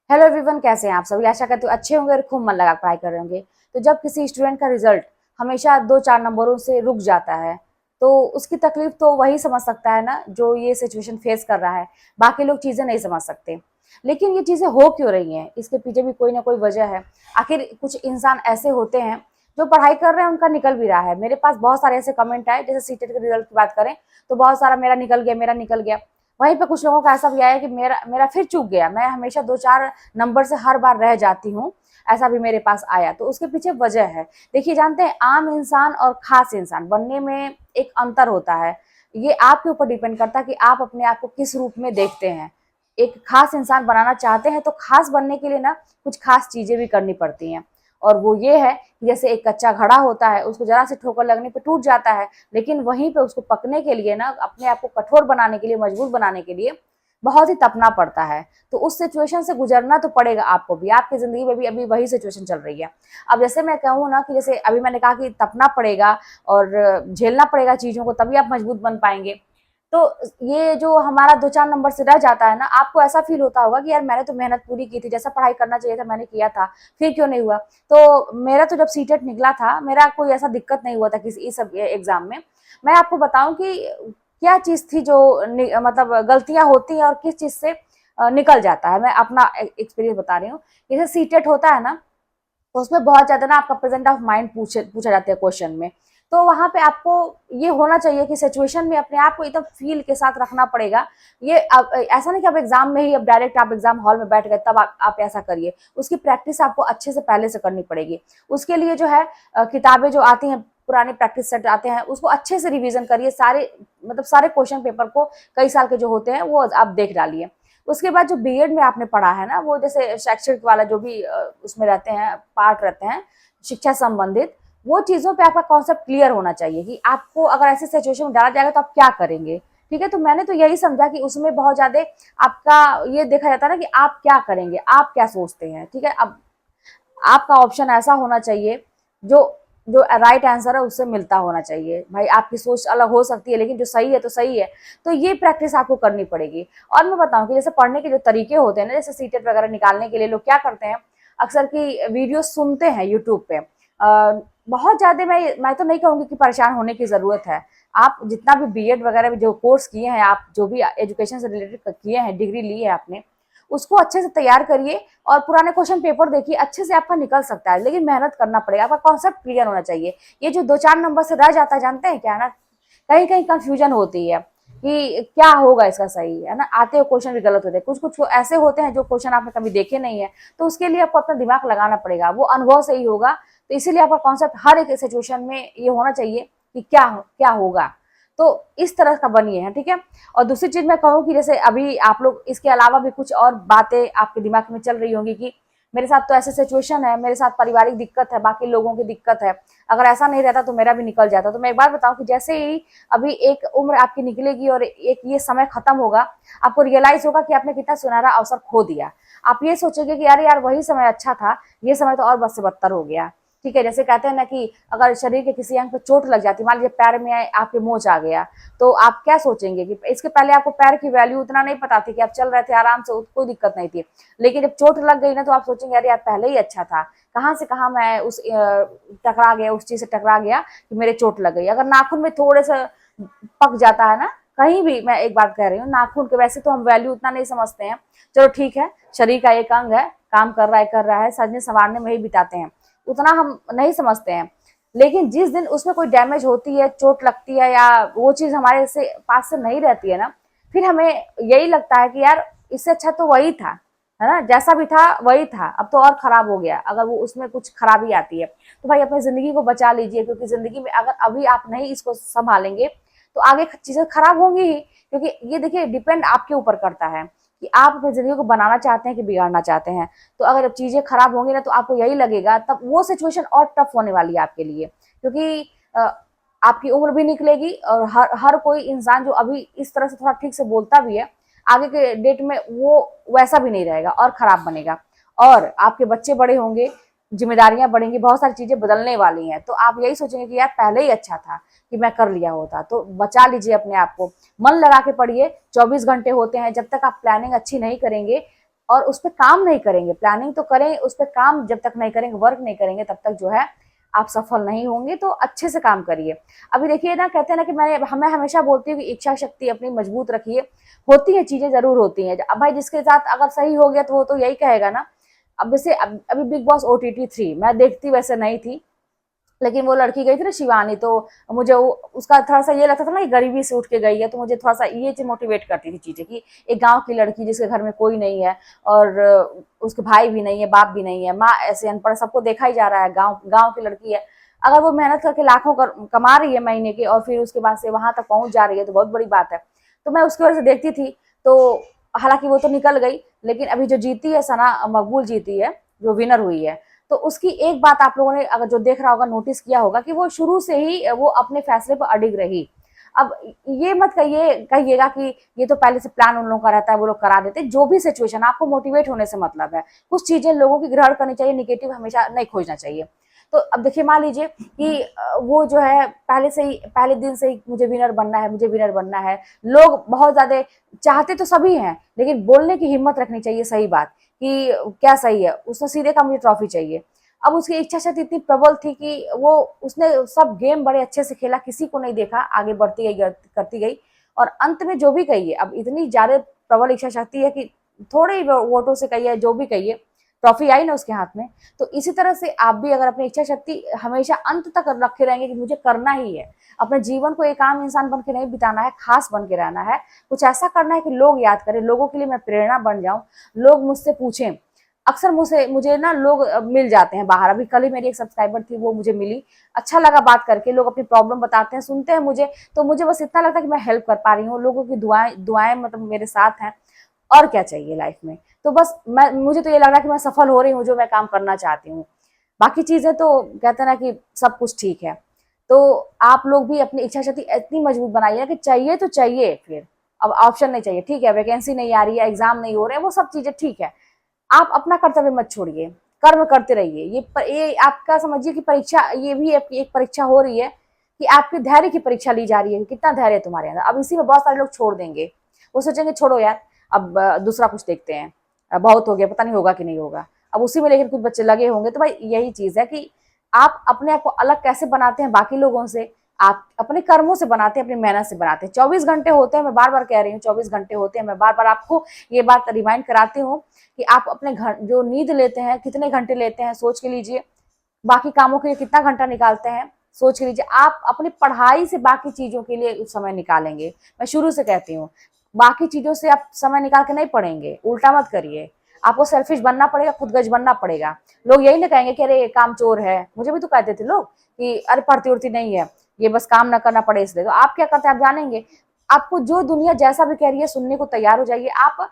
Hello everyone, कैसे हैं आप सभी। आशा करते हो अच्छे होंगे और खूब मन लगा पढ़ाई कर रहे होंगे। तो जब किसी स्टूडेंट का रिजल्ट हमेशा 2-4 नंबरों से रुक जाता है तो उसकी तकलीफ तो वही समझ सकता है ना, जो ये सिचुएशन फेस कर रहा है। बाकी लोग चीजें नहीं समझ सकते। लेकिन ये चीजें हो क्यों रही हैं, इसके पीछे भी कोई ना कोई वजह है। आखिर कुछ इंसान ऐसे होते हैं जो पढ़ाई कर रहे हैं, उनका निकल भी रहा है। मेरे पास बहुत सारे ऐसे कमेंट आए, जैसे सीटेट के रिजल्ट की बात करें तो बहुत सारा मेरा निकल गया, मेरा निकल गया। वहीं पे कुछ लोगों का ऐसा भी आया कि मेरा मेरा फिर चूक गया, मैं हमेशा 2-4 नंबर से हर बार रह जाती हूँ। ऐसा भी मेरे पास आया। तो उसके पीछे वजह है। देखिए, जानते हैं, आम इंसान और खास इंसान बनने में एक अंतर होता है। ये आपके ऊपर डिपेंड करता है कि आप अपने आप को किस रूप में देखते हैं। एक खास इंसान बनाना चाहते हैं तो खास बनने के लिए ना कुछ खास चीजें भी करनी पड़ती हैं। और वो ये है कि जैसे एक कच्चा घड़ा होता है, उसको जरा से ठोकर लगने पे टूट जाता है, लेकिन वहीं पे उसको पकने के लिए ना, अपने आप को कठोर बनाने के लिए, मजबूत बनाने के लिए बहुत ही तपना पड़ता है। तो उस सिचुएशन से गुजरना तो पड़ेगा आपको भी। आपकी जिंदगी में भी अभी वही सिचुएशन चल रही है। अब जैसे मैं कहूँ ना कि जैसे अभी मैंने कहा कि तपना पड़ेगा और झेलना पड़ेगा चीजों को, तभी आप मजबूत बन पाएंगे। तो ये जो हमारा 2-4 नंबर से रह जाता है ना, आपको ऐसा फील होता होगा कि यार मैंने तो मेहनत पूरी की थी, जैसा पढ़ाई करना चाहिए था मैंने किया था, फिर क्यों नहीं हुआ। तो मेरा तो जब सीटेट निकला था, मेरा कोई ऐसा दिक्कत नहीं हुआ था किसी इस एग्जाम में। मैं आपको बताऊं कि क्या चीज थी जो मतलब गलतियां होती हैं और किस चीज से निकल जाता है। मैं अपना एक्सपीरियंस बता रही हूँ। जैसे सीटेट होता है ना, तो उसमें बहुत ज्यादा ना आपका प्रेजेंट ऑफ माइंड पूछा जाता है क्वेश्चन में। तो वहां पे आपको ये होना चाहिए कि सिचुएशन में अपने आप को एकदम फील के साथ रखना पड़ेगा। ये ऐसा नहीं कि आप एग्जाम में ही अब डायरेक्ट आप एग्जाम हॉल में बैठ गए तब आप ऐसा करिए। उसकी प्रैक्टिस आपको अच्छे से पहले से करनी पड़ेगी। उसके लिए जो है किताबें जो आती हैं, पुराने प्रैक्टिस सेट आते हैं, उसको अच्छे से रिवीजन करिए। सारे मतलब सारे क्वेश्चन पेपर को, कई साल के जो होते हैं वो आप देख डालिए। उसके बाद जो बीएड में आपने पढ़ा है ना, वो जैसे शैक्षिक वाला जो भी उसमें रहते हैं, पार्ट रहते हैं शिक्षा संबंधित, वो चीजों पे आपका कॉन्सेप्ट क्लियर होना चाहिए कि आपको अगर ऐसी सिचुएशन में डाला जाएगा तो आप क्या करेंगे। ठीक है, तो मैंने तो यही समझा कि उसमें बहुत ज्यादा आपका ये देखा जाता है ना कि आप क्या करेंगे, आप क्या सोचते हैं। ठीक है, अब आपका ऑप्शन ऐसा होना चाहिए जो जो राइट आंसर है उससे मिलता होना चाहिए। भाई आपकी सोच अलग हो सकती है, लेकिन जो सही है तो सही है। तो ये प्रैक्टिस आपको करनी पड़ेगी। और मैं बताऊं कि जैसे पढ़ने के जो तरीके होते हैं ना, जैसे सीटेट वगैरह निकालने के लिए लोग क्या करते हैं, अक्सर की वीडियो सुनते हैं यूट्यूब पे। बहुत ज्यादा मैं तो नहीं कहूंगी कि परेशान होने की जरूरत है। आप जितना भी बीएड वगैरह में जो कोर्स किए हैं, आप जो भी एजुकेशन से रिलेटेड किए हैं, डिग्री ली है आपने, उसको अच्छे से तैयार करिए और पुराने क्वेश्चन पेपर देखिए। अच्छे से आपका निकल सकता है, लेकिन मेहनत करना पड़ेगा। आपका कॉन्सेप्ट क्लियर होना चाहिए। ये जो 2-4 नंबर से रह जाता है, जानते हैं क्या ना, कहीं कहीं कंफ्यूजन होती है कि क्या होगा इसका सही, है ना। आते हुए क्वेश्चन भी गलत होते हैं, कुछ कुछ ऐसे होते हैं जो क्वेश्चन आपने कभी देखे नहीं है। तो उसके लिए आपको अपना दिमाग लगाना पड़ेगा, वो अनुभव से ही होगा। तो इसीलिए आपका कॉन्सेप्ट हर एक सिचुएशन में ये होना चाहिए कि क्या होगा। तो इस तरह का बनिए है, ठीक है। और दूसरी चीज मैं कहूँ कि जैसे अभी आप लोग इसके अलावा भी कुछ और बातें आपके दिमाग में चल रही होंगी कि मेरे साथ तो ऐसे सिचुएशन है, मेरे साथ पारिवारिक दिक्कत है, बाकी लोगों की दिक्कत है, अगर ऐसा नहीं रहता तो मेरा भी निकल जाता। तो मैं एक बात बताऊं कि जैसे ही अभी एक उम्र आपकी निकलेगी और एक ये समय खत्म होगा, आपको रियलाइज होगा कि आपने कितना सुनहरा अवसर खो दिया। आप ये सोचेंगे कि यार यार वही समय अच्छा था, ये समय तो और बद से बदतर हो गया। ठीक है, जैसे कहते हैं ना कि अगर शरीर के किसी अंग पे चोट लग जाती, मान लीजिए पैर में आपके मोच आ गया, तो आप क्या सोचेंगे कि इसके पहले आपको पैर की वैल्यू उतना नहीं पता थी, कि आप चल रहे थे आराम से, कोई दिक्कत नहीं थी। लेकिन जब चोट लग गई ना, तो आप सोचेंगे अरे यार पहले ही अच्छा था, कहाँ से कहाँ मैं उस टकरा गया, उस चीज से टकरा गया कि मेरे चोट लग गई। अगर नाखून में थोड़े से पक जाता है ना, कहीं भी, मैं एक बात कह रही हूँ, नाखून के वैसे तो हम वैल्यू उतना नहीं समझते हैं, चलो ठीक है, शरीर का एक अंग है, काम कर रहा है, सजने संवारने में ही बिताते हैं, उतना हम नहीं समझते हैं। लेकिन जिस दिन उसमें कोई डैमेज होती है, चोट लगती है, या वो चीज हमारे से पास से नहीं रहती है ना, फिर हमें यही लगता है कि यार इससे अच्छा तो वही था, है ना, जैसा भी था वही था, अब तो और खराब हो गया, अगर वो उसमें कुछ खराबी आती है। तो भाई अपनी जिंदगी को बचा लीजिए, क्योंकि जिंदगी में अगर अभी आप नहीं इसको संभालेंगे तो आगे चीजें खराब होंगी ही। क्योंकि ये देखिए, डिपेंड आपके ऊपर करता है कि आप अपनी जिंदगी को बनाना चाहते हैं कि बिगाड़ना चाहते हैं। तो अगर चीजें खराब होंगी ना, तो आपको यही लगेगा, तब वो सिचुएशन और टफ होने वाली है आपके लिए। क्योंकि आपकी उम्र भी निकलेगी और हर कोई इंसान जो अभी इस तरह से थोड़ा ठीक से बोलता भी है, आगे के डेट में वो वैसा भी नहीं रहेगा और खराब बनेगा। और आपके बच्चे बड़े होंगे, जिम्मेदारियां बढ़ेंगी, बहुत सारी चीजें बदलने वाली हैं, तो आप यही सोचेंगे कि यार पहले ही अच्छा था कि मैं कर लिया होता। तो बचा लीजिए अपने आप को, मन लगा के पढ़िए। 24 घंटे होते हैं, जब तक आप प्लानिंग अच्छी नहीं करेंगे, और उस पर काम नहीं करेंगे, प्लानिंग तो करें, उस पर काम जब तक नहीं करेंगे, वर्क नहीं करेंगे, तब तक जो है आप सफल नहीं होंगे। तो अच्छे से काम करिए। अभी देखिए ना, कहते हैं ना कि मैं हमेशा बोलती हूँ कि इच्छा शक्ति अपनी मजबूत रखिए। होती है चीजें, जरूर होती हैं। अब भाई जिसके साथ अगर सही हो गया तो वो तो यही कहेगा ना। अब जैसे अभी बिग बॉस OTT 3 मैं देखती वैसे नहीं थी, लेकिन वो लड़की गई थी ना शिवानी, तो मुझे उसका थोड़ा सा ये लगता था ना कि गरीबी से उठ के गई है, तो मुझे थोड़ा सा ये चीज मोटिवेट करती थी चीजें कि एक गांव की लड़की जिसके घर में कोई नहीं है और उसके भाई भी नहीं है, बाप भी नहीं है, माँ ऐसे अनपढ़, सबको देखा ही जा रहा है, गाँव गाँव की लड़की है। अगर वो मेहनत करके लाखों कमा रही है महीने के, और फिर उसके बाद से वहां तक पहुंच जा रही है, तो बहुत बड़ी बात है। तो मैं उसकी वजह से देखती थी। तो हालांकि वो तो निकल गई, लेकिन अभी जो जीती है, सना मकबूल जीती है, जो विनर हुई है, तो उसकी एक बात आप लोगों ने अगर जो देख रहा होगा, नोटिस किया होगा कि वो शुरू से ही वो अपने फैसले पर अडिग रही। अब ये मत कहिएगा कि ये तो पहले से प्लान उन लोगों का रहता है, वो लोग करा देते। जो भी सिचुएशन, आपको मोटिवेट होने से मतलब है। कुछ चीजें लोगों की ग्रहण करनी चाहिए, निगेटिव हमेशा नहीं खोजना चाहिए। तो अब देखिए, मान लीजिए कि वो जो है पहले से ही, पहले दिन से ही मुझे विनर बनना है, मुझे विनर बनना है। लोग बहुत ज्यादा चाहते तो सभी हैं, लेकिन बोलने की हिम्मत रखनी चाहिए सही बात कि क्या सही है। उसने सीधे कहा मुझे ट्रॉफी चाहिए। अब उसकी इच्छा शक्ति इतनी प्रबल थी कि वो उसने सब गेम बड़े अच्छे से खेला, किसी को नहीं देखा, आगे बढ़ती गई, करती गई, और अंत में जो भी कही है, अब इतनी ज्यादा प्रबल इच्छा शक्ति है कि थोड़े ही वोटों से कही है, जो भी कही है, ट्रॉफी आई ना उसके हाथ में। तो इसी तरह से आप भी अगर अपनी इच्छा शक्ति हमेशा अंत तक रखे रहेंगे कि मुझे करना ही है, अपने जीवन को एक आम इंसान बन के नहीं बिताना है, खास बन के रहना है, कुछ ऐसा करना है कि लोग याद करें, लोगों के लिए मैं प्रेरणा बन जाऊं, लोग मुझसे पूछें। अक्सर मुझे ना लोग मिल जाते हैं बाहर। अभी कल ही मेरी एक सब्सक्राइबर थी, वो मुझे मिली, अच्छा लगा बात करके। लोग अपनी प्रॉब्लम बताते हैं, सुनते हैं मुझे, तो मुझे बस इतना लगता है कि मैं हेल्प कर पा रही हूँ, लोगों की दुआएं दुआएं मतलब मेरे साथ हैं। और क्या चाहिए लाइफ में। तो बस मुझे तो ये लग रहा है कि मैं सफल हो रही हूँ जो मैं काम करना चाहती हूँ। बाकी चीजें तो कहते हैं ना कि सब कुछ ठीक है। तो आप लोग भी अपनी इच्छा शक्ति इतनी मजबूत बनाइए ना कि चाहिए तो चाहिए, फिर अब ऑप्शन नहीं चाहिए, ठीक है, वैकेंसी नहीं आ रही है, एग्जाम नहीं हो रहे हैं, वो सब चीजें ठीक है, आप अपना कर्तव्य मत छोड़िए, कर्म करते रहिए। ये आपका समझिए कि परीक्षा, ये भी एक परीक्षा हो रही है कि आपके धैर्य की परीक्षा ली जा रही है, कितना धैर्य है तुम्हारे अंदर। अब इसी में बहुत सारे लोग छोड़ देंगे, वो सोचेंगे छोड़ो यार, अब दूसरा कुछ देखते हैं, बहुत हो गया, पता नहीं होगा कि नहीं होगा। अब उसी में लेकिन कुछ बच्चे लगे होंगे। तो भाई यही चीज है कि आप अपने आप को अलग कैसे बनाते हैं बाकी लोगों से, आप अपने कर्मों से बनाते हैं, अपनी मेहनत से बनाते हैं। 24 घंटे होते हैं, मैं बार बार कह रही हूँ, 24 घंटे होते हैं। मैं बार बार आपको ये बात रिमाइंड कराती हूँ कि आप अपने घर जो नींद लेते हैं, कितने घंटे लेते हैं, सोच के लीजिए। बाकी कामों के लिए कितना घंटा निकालते हैं, सोच के लीजिए। आप अपनी पढ़ाई से बाकी चीजों के लिए समय निकालेंगे, मैं शुरू से कहती हूँ, बाकी चीजों से आप समय निकाल के नहीं पढ़ेंगे, उल्टा मत करिए। आपको सेल्फिश बनना पड़ेगा, खुदगर्ज बनना पड़ेगा। लोग यही ना कहेंगे कि अरे ये काम चोर है, मुझे भी तो कहते थे लोग कि अरे पढ़ती उड़ती नहीं है, ये बस काम ना करना पड़े इसलिए। तो आप क्या करते हैं आप जानेंगे। आपको जो दुनिया जैसा भी कह रही है सुनने को तैयार हो जाइए। आप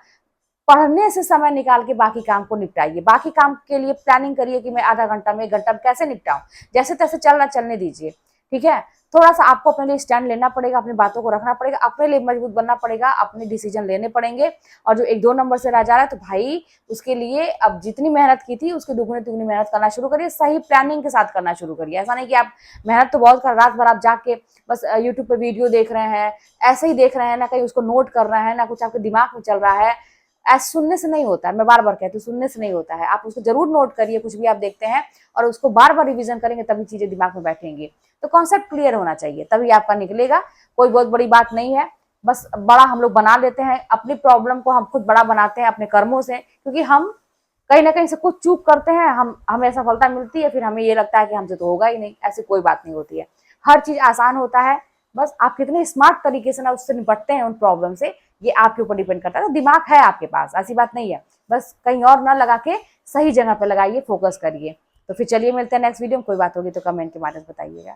पढ़ने से समय निकाल के बाकी काम को निपटाइए। बाकी काम के लिए प्लानिंग करिए कि मैं आधा घंटा में, 1 घंटा में कैसे निपटाऊं। जैसे तैसे चलना चलने दीजिए, ठीक है। थोड़ा सा आपको अपने लिए स्टैंड लेना पड़ेगा, अपनी बातों को रखना पड़ेगा, अपने लिए मजबूत बनना पड़ेगा, अपने डिसीजन लेने पड़ेंगे। और जो 1-2 नंबर से रह जा रहा है, तो भाई उसके लिए अब जितनी मेहनत की थी उसकी दुगनी तिगुनी मेहनत करना शुरू करिए, सही प्लानिंग के साथ करना शुरू करिए। ऐसा नहीं कि आप मेहनत तो बहुत कर, रात भर आप जाके बस यूट्यूब पे वीडियो देख रहे हैं, ऐसे ही देख रहे हैं, ना कहीं उसको नोट कर रहे हैं, ना कुछ आपके दिमाग में चल रहा है। ऐसा सुनने से नहीं होता है, मैं बार बार कहती हूँ, सुनने से नहीं होता है। आप उसको जरूर नोट करिए, कुछ भी आप देखते हैं, और उसको बार बार रिवीजन करेंगे, तभी चीजें दिमाग में बैठेंगी। तो कॉन्सेप्ट क्लियर होना चाहिए, तभी आपका निकलेगा। कोई बहुत बड़ी बात नहीं है, बस बड़ा हम लोग बना लेते हैं अपनी प्रॉब्लम को, हम खुद बड़ा बनाते हैं अपने कर्मों से, क्योंकि हम कहीं ना कहीं से कुछ चूक करते हैं, हमें सफलता मिलती है, फिर हमें ये लगता है कि हमसे तो होगा ही नहीं। ऐसी कोई बात नहीं होती है, हर चीज आसान होता है। बस आप कितने स्मार्ट तरीके से ना उससे निपटते हैं, उन प्रॉब्लम से, ये आपके ऊपर डिपेंड करता है। तो दिमाग है आपके पास, ऐसी बात नहीं है, बस कहीं और ना लगा के सही जगह पे लगाइए, फोकस करिए। तो फिर चलिए मिलते हैं नेक्स्ट वीडियो में। कोई बात होगी तो कमेंट के माध्यम से बताइएगा।